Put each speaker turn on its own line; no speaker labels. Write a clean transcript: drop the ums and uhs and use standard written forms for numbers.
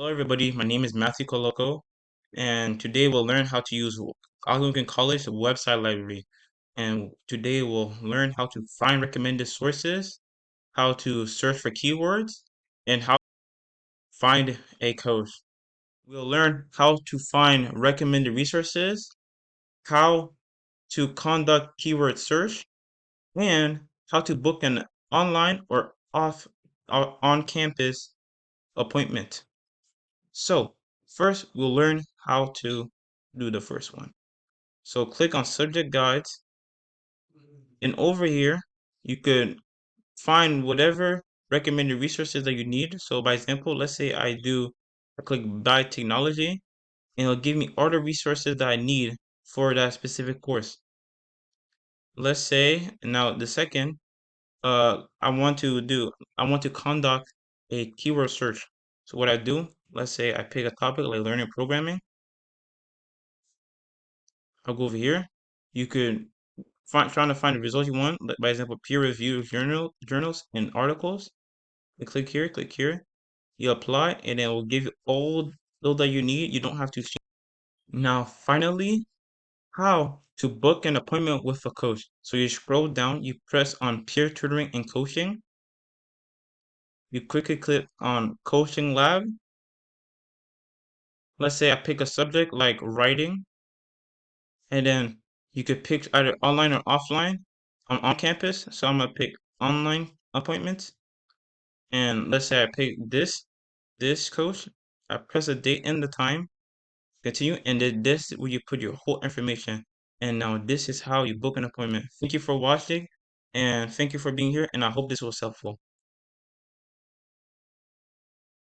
Hello, everybody. My name is Matthew Coloco, and today we'll learn how to use Algonquin College website library. And today we'll learn how to find recommended sources, how to search for keywords, and how to find a course. We'll learn how to find recommended resources, how to conduct keyword search, and how to book an online or on-campus appointment. So first, we'll learn how to do the first one. So click on subject guides, and over here, you could find whatever recommended resources that you need. So by example, let's say I click biotechnology, and it'll give me all the resources that I need for that specific course. Let's say now the second, I want to conduct a keyword search. So what I do, let's say I pick a topic like learning programming. I'll go over here. You could trying to find the results you want, like by example, peer-reviewed journals and articles. You click here. You apply, and it will give you all that you need. You don't have to. Now, finally, how to book an appointment with a coach. So you scroll down, you press on peer tutoring and coaching. You quickly click on coaching lab. Let's say I pick a subject like writing, and then you could pick either online or offline. I'm on campus, so I'm gonna pick online appointments. And let's say I pick this coach. I press the date and the time, continue, and then this is where you put your whole information. And now this is how you book an appointment. Thank you for watching, and thank you for being here, and I hope this was helpful.